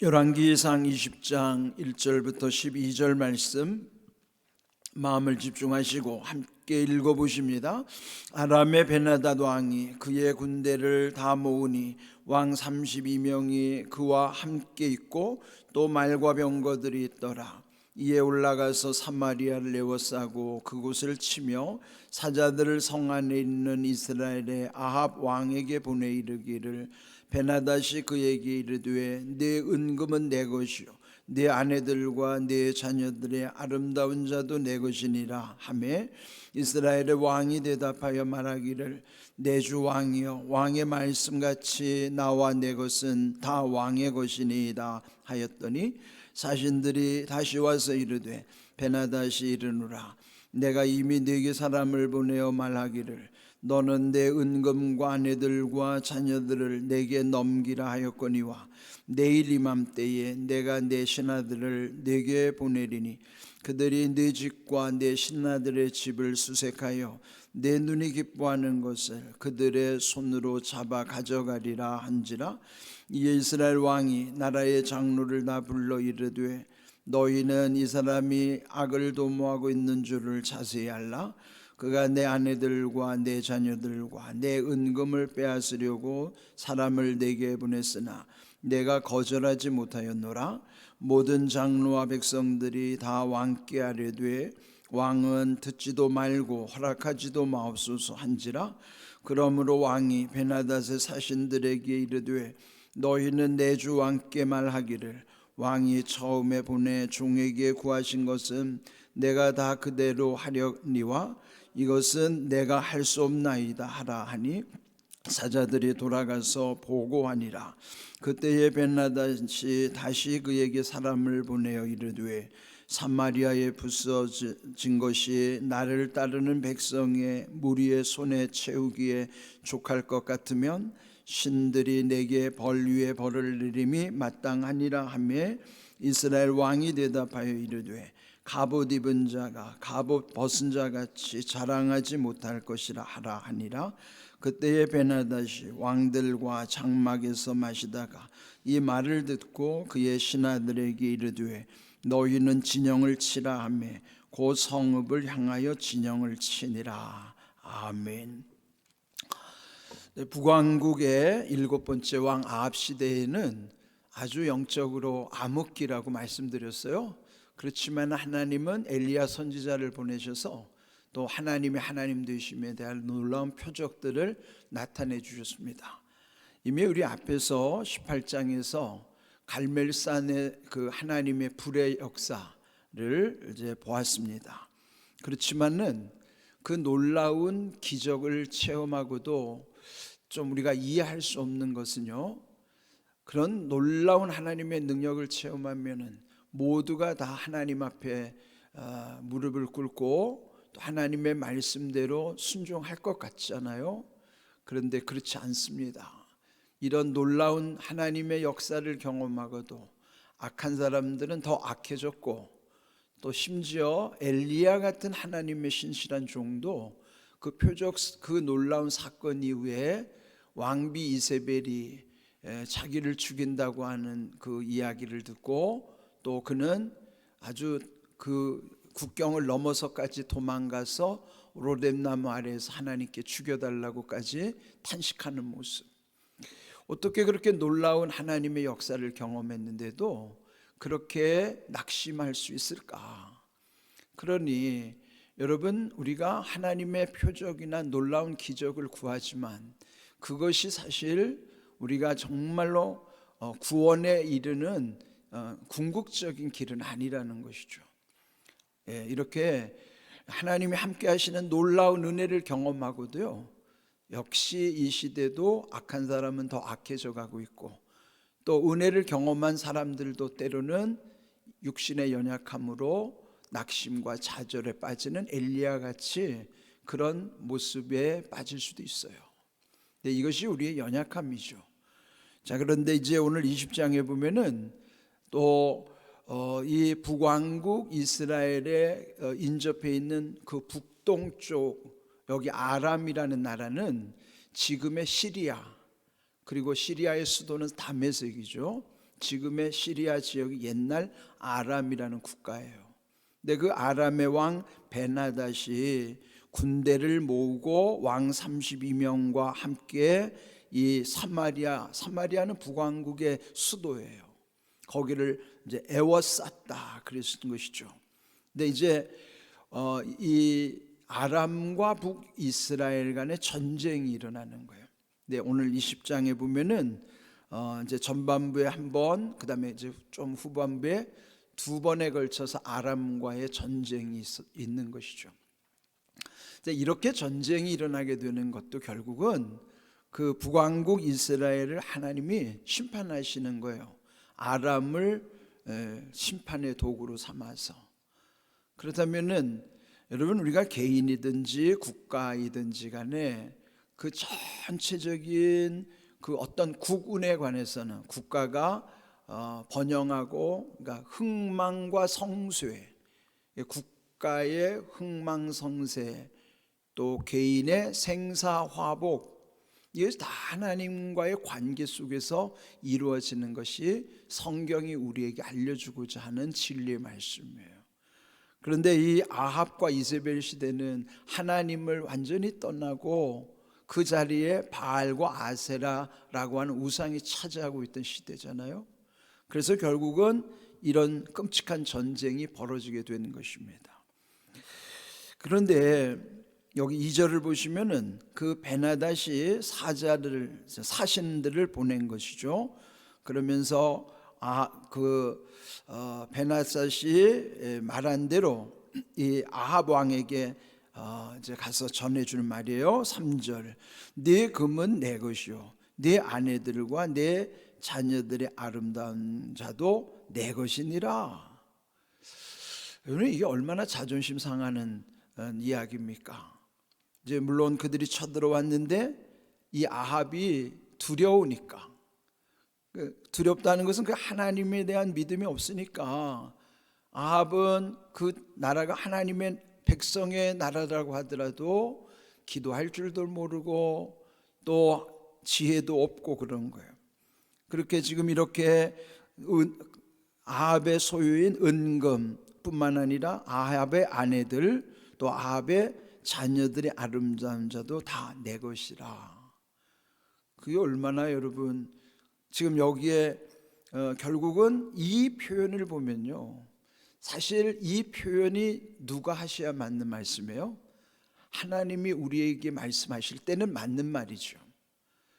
열왕기상 20장 1절부터 12절 말씀 마음을 집중하시고 함께 읽어보십니다. 아람의 베나닷 왕이 그의 군대를 다 모으니 왕 32명이 그와 함께 있고 또 말과 병거들이 있더라. 이에 올라가서 사마리아를 에워싸고 그곳을 치며 사자들을 성 안에 있는 이스라엘의 아합 왕에게 보내 이르기를 베나닷이 그에게 이르되 내 은금은 내 것이요 내 아내들과 내 자녀들의 아름다운 자도 내 것이니라 하매 이스라엘의 왕이 대답하여 말하기를 내 주 왕이여 왕의 말씀같이 나와 내 것은 다 왕의 것이니이다 하였더니 사신들이 다시 와서 이르되 베나닷이 이르노라 내가 이미 네게 사람을 보내어 말하기를 너는 내 은금과 아내들과 자녀들을 내게 넘기라 하였거니와 내일 이맘때에 내가 내 신하들을 내게 보내리니 그들이 네 집과 내 신하들의 집을 수색하여 내 눈이 기뻐하는 것을 그들의 손으로 잡아 가져가리라 한지라. 이에 이스라엘 왕이 나라의 장로를 다 불러 이르되 너희는 이 사람이 악을 도모하고 있는 줄을 자세히 알라. 그가 내 아내들과 내 자녀들과 내 은금을 빼앗으려고 사람을 내게 보냈으나 내가 거절하지 못하였노라. 모든 장로와 백성들이 다 왕께 아뢰되 왕은 듣지도 말고 허락하지도 마옵소서 한지라. 그러므로 왕이 베나닷의 사신들에게 이르되 너희는 내 주 왕께 말하기를 왕이 처음에 보내 종에게 구하신 것은 내가 다 그대로 하려니와 이것은 내가 할 수 없나이다 하라 하니 사자들이 돌아가서 보고하니라. 그때에 베나닷이 다시 그에게 사람을 보내어 이르되 사마리아에 부서진 것이 나를 따르는 백성의 무리의 손에 채우기에 족할 것 같으면 신들이 내게 벌 위에 벌을 내림이 마땅하니라 하며 이스라엘 왕이 대답하여 이르되 갑옷 입은 자가 갑옷 벗은 자같이 자랑하지 못할 것이라 하라 하니라. 그때에 베나닷이 왕들과 장막에서 마시다가 이 말을 듣고 그의 신하들에게 이르되 너희는 진영을 치라 하며 그 성읍을 향하여 진영을 치니라. 아멘. 북왕국의 7번째 왕 아합 시대에는 아주 영적으로 암흑기라고 말씀드렸어요. 그렇지만 하나님은 엘리야 선지자를 보내셔서 또 하나님이 하나님 되심에 대한 놀라운 표적들을 나타내 주셨습니다. 이미 우리 앞에서 18장에서 갈멜산의 그 하나님의 불의 역사를 이제 보았습니다. 그렇지만은 그 놀라운 기적을 체험하고도 좀 우리가 이해할 수 없는 것은요, 그런 놀라운 하나님의 능력을 체험하면은 모두가 다 하나님 앞에 무릎을 꿇고 또 하나님의 말씀대로 순종할 것 같잖아요. 그런데 그렇지 않습니다. 이런 놀라운 하나님의 역사를 경험하고도 악한 사람들은 더 악해졌고 또 심지어 엘리야 같은 하나님의 신실한 종도 그 표적 그 놀라운 사건 이후에 왕비 이세벨이 자기를 죽인다고 하는 그 이야기를 듣고 또 그는 아주 그 국경을 넘어서까지 도망가서 로뎀나무 아래에서 하나님께 죽여달라고까지 탄식하는 모습. 어떻게 그렇게 놀라운 하나님의 역사를 경험했는데도 그렇게 낙심할 수 있을까? 그러니 여러분, 우리가 하나님의 표적이나 놀라운 기적을 구하지만 그것이 사실 우리가 정말로 구원에 이르는 궁극적인 길은 아니라는 것이죠. 이렇게 하나님이 함께 하시는 놀라운 은혜를 경험하고도요, 역시 이 시대도 악한 사람은 더 악해져 가고 있고 또 은혜를 경험한 사람들도 때로는 육신의 연약함으로 낙심과 좌절에 빠지는 엘리야 같이 그런 모습에 빠질 수도 있어요. 근데 이것이 우리의 연약함이죠. 자, 그런데 이제 오늘 20장에 보면은 또 이 북왕국 이스라엘에 인접해 있는 그 북동쪽 여기 아람이라는 나라는 지금의 시리아, 그리고 시리아의 수도는 다메섹이죠. 지금의 시리아 지역이 옛날 아람이라는 국가예요. 근데 그 아람의 왕 베나닷이 군대를 모으고 왕 32명과 함께 이 사마리아는 북왕국의 수도예요. 거기를 이제 에워쌌다 그랬던 것이죠. 근데 이제 이 아람과 북이스라엘 간의 전쟁이 일어나는 거예요. 근데 오늘 20장에 보면은 이제 전반부에 한 번, 그다음에 이제 좀 후반부에 두 번에 걸쳐서 아람과의 전쟁이 있는 것이죠. 이렇게 전쟁이 일어나게 되는 것도 결국은 그 북왕국 이스라엘을 하나님이 심판하시는 거예요. 아람을 심판의 도구로 삼아서. 그렇다면은 여러분, 우리가 개인이든지 국가이든지 간에 그 전체적인 그 어떤 국운에 관해서는 국가가 번영하고, 그러니까 흥망과 성쇠, 국가의 흥망성쇠, 또 개인의 생사화복, 이게 다 하나님과의 관계 속에서 이루어지는 것이 성경이 우리에게 알려주고자 하는 진리의 말씀이에요. 그런데 이 아합과 이세벨 시대는 하나님을 완전히 떠나고 그 자리에 바알과 아세라라고 하는 우상이 차지하고 있던 시대잖아요. 그래서 결국은 이런 끔찍한 전쟁이 벌어지게 되는 것입니다. 그런데 여기 2절을 보시면은 그 베나닷이 사신들을 보낸 것이죠. 그러면서 베나닷이 말한 대로 이 아합 왕에게 이제 가서 전해주는 말이에요. 3절, 네 금은 내 것이요, 네 아내들과 내 자녀들의 아름다운 자도 내 것이니라. 여러분, 이게 얼마나 자존심 상하는 이야기입니까? 이제 물론 그들이 쳐들어왔는데 이 아합이 두려우니까, 두렵다는 것은 그 하나님에 대한 믿음이 없으니까, 아합은 그 나라가 하나님의 백성의 나라라고 하더라도 기도할 줄도 모르고 또 지혜도 없고 그런 거예요. 그렇게 지금 이렇게 아합의 소유인 은금뿐만 아니라 아합의 아내들, 또 아합의 자녀들의 아름다운 자도 다 내 것이라. 그게 얼마나, 여러분, 지금 여기에 결국은 이 표현을 보면요, 사실 이 표현이 누가 하셔야 맞는 말씀이에요? 하나님이 우리에게 말씀하실 때는 맞는 말이죠.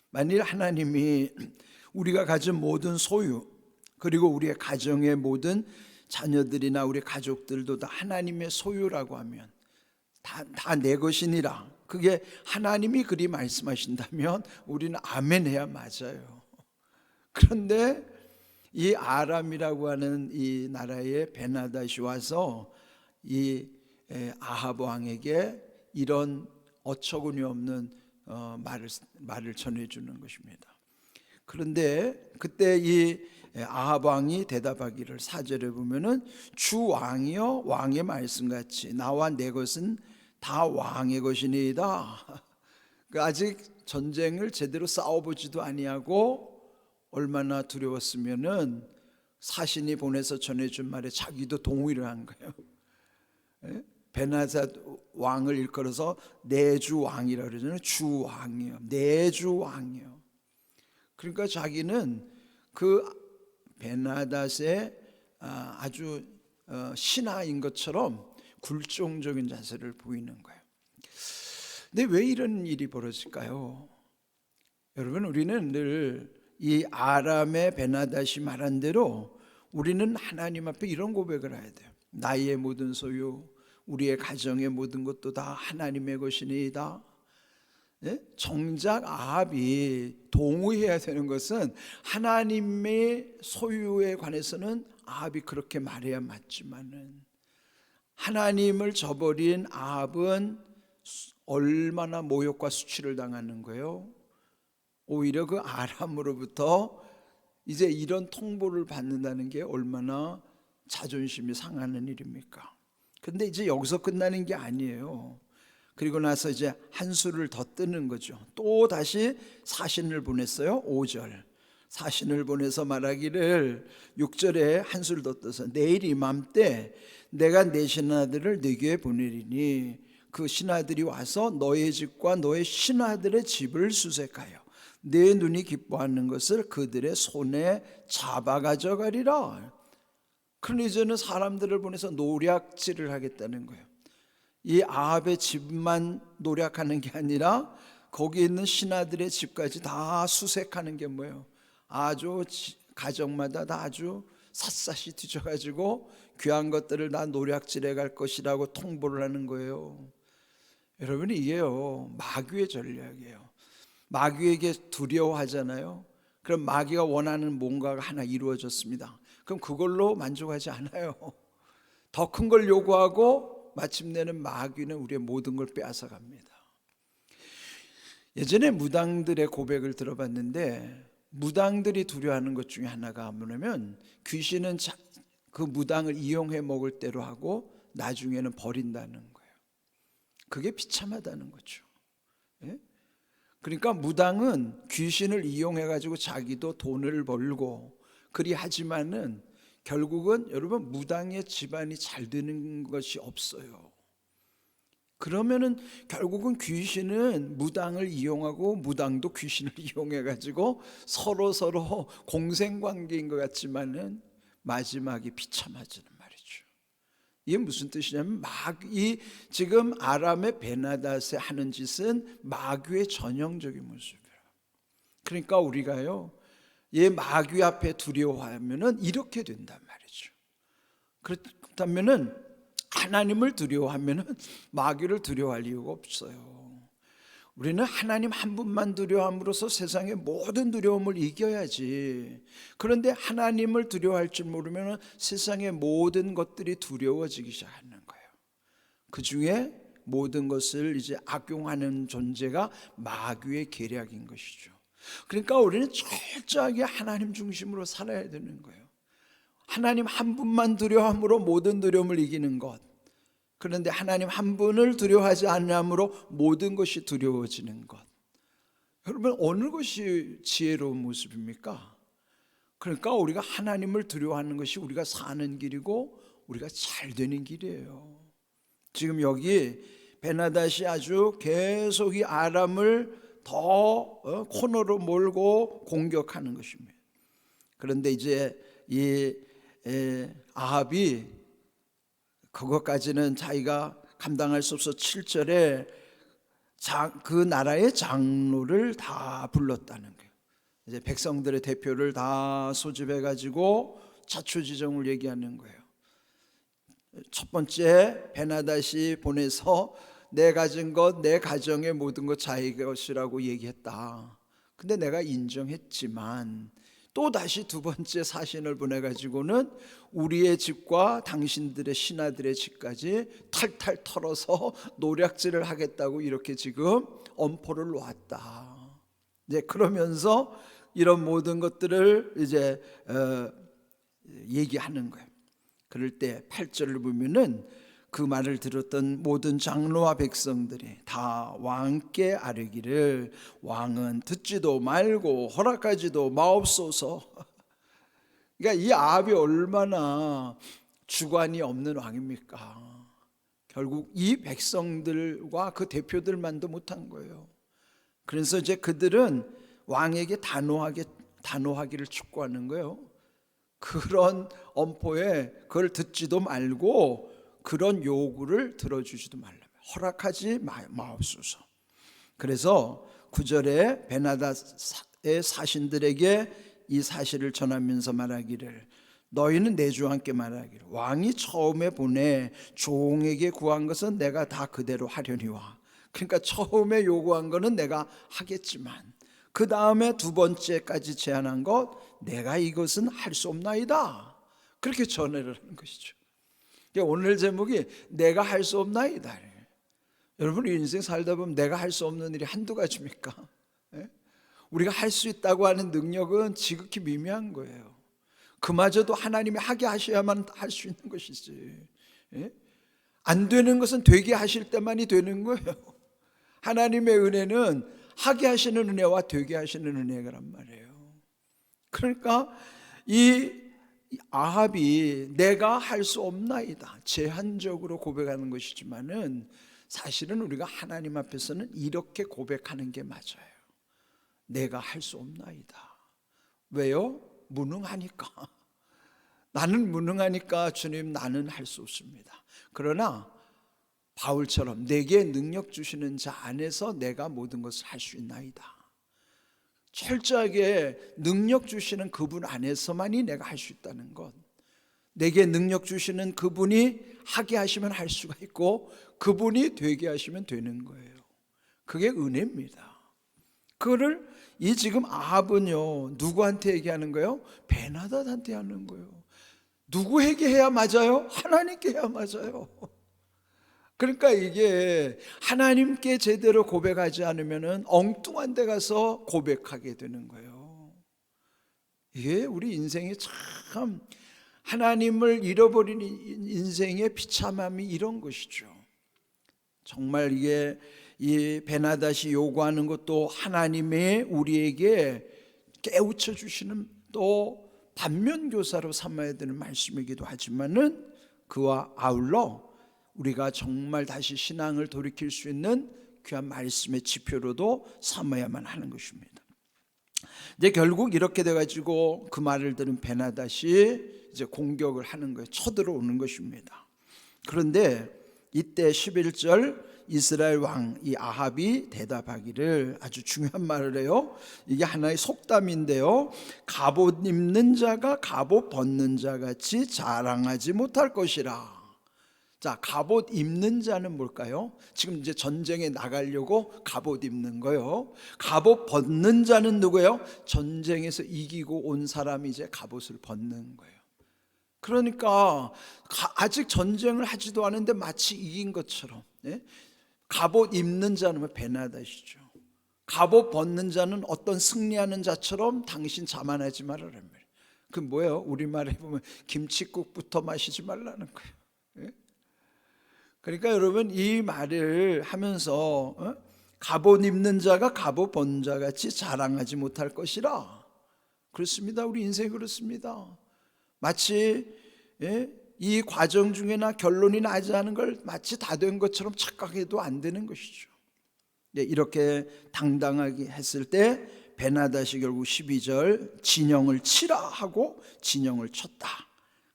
만일 하나님이 우리가 가진 모든 소유, 그리고 우리의 가정의 모든 자녀들이나 우리 가족들도 다 하나님의 소유라고 하면 다 내 것이니라, 그게 하나님이 그리 말씀하신다면 우리는 아멘 해야 맞아요. 그런데 이 아람이라고 하는 이 나라의 베나닷이 와서 이 아합 왕에게 이런 어처구니 없는 말을 전해주는 것입니다. 그런데 그때 이 아합 왕이 대답하기를, 4절에 보면은 주 왕이여 왕의 말씀같이 나와 내 것은 다 왕의 것이니이다. 아직 전쟁을 제대로 싸워보지도 아니하고 얼마나 두려웠으면은 사신이 보내서 전해준 말에 자기도 동의를 한 거예요. 베나닷 왕을 일컬어서 내주 왕이라 그러잖아요. 주 왕이요, 내주 왕이요. 그러니까 자기는 그 베나닷의 아주 신하인 것처럼 굴종적인 자세를 보이는 거예요. 근데 왜 이런 일이 벌어질까요? 여러분, 우리는 늘 이 아람의 베나닷이 말한 대로 우리는 하나님 앞에 이런 고백을 해야 돼요. 나의 모든 소유, 우리의 가정의 모든 것도 다 하나님의 것이니이다. 정작 아합이 동의해야 되는 것은 하나님의 소유에 관해서는 아합이 그렇게 말해야 맞지만은, 하나님을 저버린 아합은 얼마나 모욕과 수치를 당하는 거예요. 오히려 그 아람으로부터 이제 이런 통보를 받는다는 게 얼마나 자존심이 상하는 일입니까? 근데 이제 여기서 끝나는 게 아니에요. 그리고 나서 이제 한 수를 더 뜨는 거죠. 또 다시 사신을 보냈어요. 5절, 사신을 보내서 말하기를 6절에 한술 더 떠서 내일 이맘때 내가 내 신하들을 네게 보내리니 그 신하들이 와서 너의 집과 너의 신하들의 집을 수색하여 내 눈이 기뻐하는 것을 그들의 손에 잡아 가져가리라. 그러니 이제는 사람들을 보내서 노략질을 하겠다는 거예요. 이 아합의 집만 노략하는 게 아니라 거기에 있는 신하들의 집까지 다 수색하는 게 뭐예요? 아주 가정마다 다 아주 샅샅이 뒤져가지고 귀한 것들을 다 노략질해 갈 것이라고 통보를 하는 거예요. 여러분, 이게요 마귀의 전략이에요. 마귀에게 두려워하잖아요. 그럼 마귀가 원하는 뭔가가 하나 이루어졌습니다. 그럼 그걸로 만족하지 않아요. 더 큰 걸 요구하고 마침내는 마귀는 우리의 모든 걸 빼앗아 갑니다. 예전에 무당들의 고백을 들어봤는데 무당들이 두려워하는 것 중에 하나가 뭐냐면 귀신은 그 무당을 이용해 먹을 대로 하고 나중에는 버린다는 거예요. 그게 비참하다는 거죠. 예? 그러니까 무당은 귀신을 이용해 가지고 자기도 돈을 벌고 그리 하지만은 결국은 여러분 무당의 집안이 잘 되는 것이 없어요. 그러면은 결국은 귀신은 무당을 이용하고 무당도 귀신을 이용해 가지고 서로 공생관계인 것 같지만은 마지막에 비참하지는 말이죠. 이게 무슨 뜻이냐면 이 지금 아람의 베나닷에 하는 짓은 마귀의 전형적인 모습이에요. 그러니까 우리가요 이 마귀 앞에 두려워하면은 이렇게 된단 말이죠. 그렇다면은 하나님을 두려워하면은 마귀를 두려워할 이유가 없어요. 우리는 하나님 한 분만 두려워함으로써 세상의 모든 두려움을 이겨야지. 그런데 하나님을 두려워할 줄 모르면 세상의 모든 것들이 두려워지기 시작하는 거예요. 그 중에 모든 것을 이제 악용하는 존재가 마귀의 계략인 것이죠. 그러니까 우리는 철저하게 하나님 중심으로 살아야 되는 거예요. 하나님 한 분만 두려워함으로 모든 두려움을 이기는 것. 그런데 하나님 한 분을 두려워하지 않음으로 모든 것이 두려워지는 것. 여러분, 어느 것이 지혜로운 모습입니까? 그러니까 우리가 하나님을 두려워하는 것이 우리가 사는 길이고 우리가 잘 되는 길이에요. 지금 여기 베나닷이 아주 계속 이 아람을 더 코너로 몰고 공격하는 것입니다. 그런데 이제 이 아합이 그것까지는 자기가 감당할 수 없어 7절에 그 나라의 장로를 다 불렀다는 거예요. 이제 백성들의 대표를 다 소집해 가지고 자초지종을 얘기하는 거예요. 첫 번째 베나닷이 보내서 내 가진 것, 내 가정의 모든 것 자기 것이라고 얘기했다. 근데 내가 인정했지만 또 다시 두 번째 사신을 보내가지고는 우리의 집과 당신들의 신하들의 집까지 탈탈 털어서 노략질을 하겠다고 이렇게 지금 엄포를 놓았다. 이제 그러면서 이런 모든 것들을 이제 얘기하는 거예요. 그럴 때 8절을 보면은 그 말을 들었던 모든 장로와 백성들이 다 왕께 아뢰기를 왕은 듣지도 말고 허락하지도 마옵소서. 그러니까 이 아합이 얼마나 주관이 없는 왕입니까? 결국 이 백성들과 그 대표들만도 못한 거예요. 그래서 이제 그들은 왕에게 단호하기를 촉구하는 거예요. 그런 엄포에 그걸 듣지도 말고 그런 요구를 들어주지도 말라. 허락하지 마옵소서. 그래서 9절에 베나닷의 사신들에게 이 사실을 전하면서 말하기를 너희는 내 주와 함께 말하기를 왕이 처음에 보내 종에게 구한 것은 내가 다 그대로 하려니와. 그러니까 처음에 요구한 거는 내가 하겠지만 그 다음에 두 번째까지 제안한 것 내가 이것은 할 수 없나이다. 그렇게 전해를 하는 것이죠. 오늘 제목이 내가 할 수 없나이다. 여러분 인생 살다 보면 내가 할 수 없는 일이 한두 가지입니까? 우리가 할 수 있다고 하는 능력은 지극히 미미한 거예요. 그마저도 하나님이 하게 하셔야만 할 수 있는 것이지. 안 되는 것은 되게 하실 때만이 되는 거예요. 하나님의 은혜는 하게 하시는 은혜와 되게 하시는 은혜란 말이에요. 그러니까 이 아합이 내가 할 수 없나이다, 제한적으로 고백하는 것이지만은 사실은 우리가 하나님 앞에서는 이렇게 고백하는 게 맞아요. 내가 할 수 없나이다. 왜요? 무능하니까. 나는 무능하니까 주님, 나는 할 수 없습니다. 그러나 바울처럼 내게 능력 주시는 자 안에서 내가 모든 것을 할 수 있나이다. 철저하게 능력 주시는 그분 안에서만이 내가 할 수 있다는 것, 내게 능력 주시는 그분이 하게 하시면 할 수가 있고 그분이 되게 하시면 되는 거예요. 그게 은혜입니다. 그거를 이 지금 아합은요, 누구한테 얘기하는 거예요? 베나닷한테 하는 거예요. 누구에게 해야 맞아요? 하나님께 해야 맞아요. 그러니까 이게 하나님께 제대로 고백하지 않으면 엉뚱한 데 가서 고백하게 되는 거예요. 이게 우리 인생이 참, 하나님을 잃어버린 인생의 비참함이 이런 것이죠. 정말 이게 이 베나닷이 요구하는 것도 하나님의 우리에게 깨우쳐 주시는 또 반면교사로 삼아야 되는 말씀이기도 하지만은 그와 아울러 우리가 정말 다시 신앙을 돌이킬 수 있는 귀한 말씀의 지표로도 삼아야만 하는 것입니다. 이제 결국 이렇게 돼가지고 그 말을 들은 베나닷이 이제 공격을 하는 거예요. 쳐들어오는 것입니다. 그런데 이때 11절 이스라엘 왕 이 아합이 대답하기를, 아주 중요한 말을 해요. 이게 하나의 속담인데요. 갑옷 입는 자가 갑옷 벗는 자 같이 자랑하지 못할 것이라. 자, 갑옷 입는 자는 뭘까요? 지금 이제 전쟁에 나가려고 갑옷 입는 거요. 갑옷 벗는 자는 누구예요? 전쟁에서 이기고 온 사람이 이제 갑옷을 벗는 거예요. 그러니까 아직 전쟁을 하지도 않은데 마치 이긴 것처럼, 예? 갑옷 입는 자는 베나닷이죠. 갑옷 벗는 자는 어떤 승리하는 자처럼 당신 자만하지 말라는 말이에요. 그 뭐예요? 우리말에 보면 김칫국부터 마시지 말라는 거예요. 예? 그러니까 여러분, 이 말을 하면서 갑옷 입는 자가 갑옷 벗는 자 같이 자랑하지 못할 것이라. 그렇습니다. 우리 인생이 그렇습니다. 마치 이 과정 중에나 결론이 나지 않은 걸 마치 다 된 것처럼 착각해도 안 되는 것이죠. 이렇게 당당하게 했을 때 베나닷이 결국 12절 진영을 치라 하고 진영을 쳤다.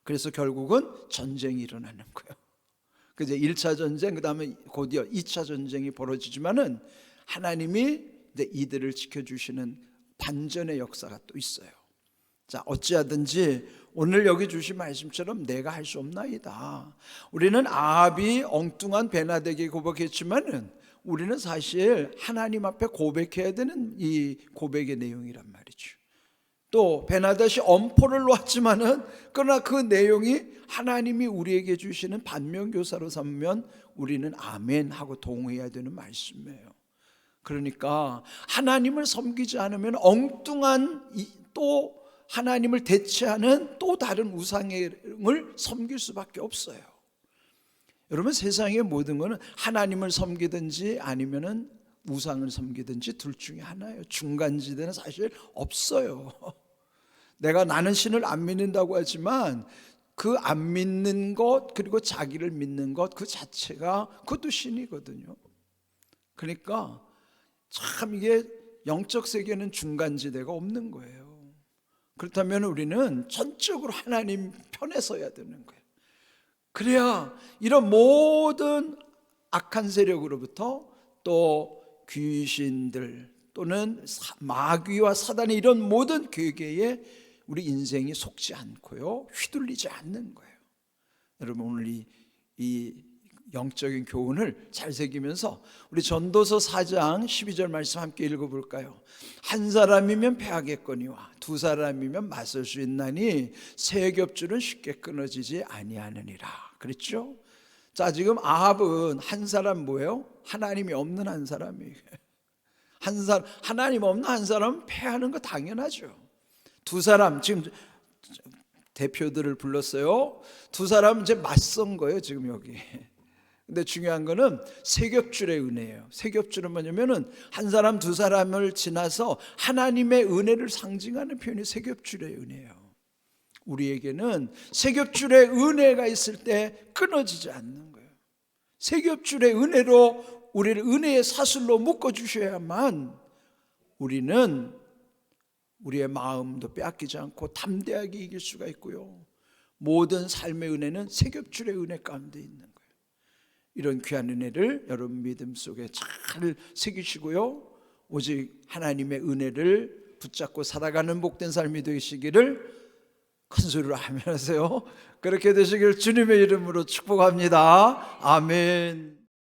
그래서 결국은 전쟁이 일어나는 거예요. 이제 1차 전쟁, 그 다음에 곧이어 2차 전쟁이 벌어지지만은 하나님이 이제 이들을 지켜주시는 반전의 역사가 또 있어요. 자, 어찌하든지 오늘 여기 주신 말씀처럼 내가 할 수 없나이다. 우리는 아합이 엉뚱한 베나닷에게 고백했지만은 우리는 사실 하나님 앞에 고백해야 되는 이 고백의 내용이란 말이죠. 또 베나닷이 엄포를 놓았지만은 그러나 그 내용이 하나님이 우리에게 주시는 반면교사로 삼으면 우리는 아멘 하고 동의해야 되는 말씀이에요. 그러니까 하나님을 섬기지 않으면 엉뚱한 또 하나님을 대체하는 또 다른 우상을 섬길 수밖에 없어요. 여러분, 세상의 모든 것은 하나님을 섬기든지 아니면은 우상을 섬기든지 둘 중에 하나예요. 중간지대는 사실 없어요. 내가 나는 신을 안 믿는다고 하지만 그 안 믿는 것, 그리고 자기를 믿는 것 그 자체가 그것도 신이거든요. 그러니까 참 이게 영적 세계는 중간지대가 없는 거예요. 그렇다면 우리는 전적으로 하나님 편에 서야 되는 거예요. 그래야 이런 모든 악한 세력으로부터 또 귀신들 또는 마귀와 사단의 이런 모든 괴계에 우리 인생이 속지 않고요, 휘둘리지 않는 거예요. 여러분, 오늘 이 영적인 교훈을 잘 새기면서 우리 전도서 4장 12절 말씀 함께 읽어볼까요? 한 사람이면 패하겠거니와 두 사람이면 맞설 수 있나니 세 겹줄은 쉽게 끊어지지 아니하느니라. 그랬죠? 자, 지금 아합은 한 사람 뭐예요? 하나님이 없는 한 사람이에요. 하나님 없는 한 사람은 패하는 거 당연하죠. 두 사람, 지금 대표들을 불렀어요. 두 사람 이제 맞선 거예요, 지금 여기. 근데 중요한 거는 세겹줄의 은혜예요. 세겹줄은 뭐냐면은 한 사람 두 사람을 지나서 하나님의 은혜를 상징하는 표현이 세겹줄의 은혜예요. 우리에게는 세겹줄의 은혜가 있을 때 끊어지지 않는 거예요. 세겹줄의 은혜로 우리를 은혜의 사슬로 묶어주셔야만 우리는 우리의 마음도 빼앗기지 않고 담대하게 이길 수가 있고요, 모든 삶의 은혜는 세겹줄의 은혜 가운데 있는 거예요. 이런 귀한 은혜를 여러분 믿음 속에 잘 새기시고요, 오직 하나님의 은혜를 붙잡고 살아가는 복된 삶이 되시기를 큰 소리로 아멘 하세요. 그렇게 되시길 주님의 이름으로 축복합니다. 아멘.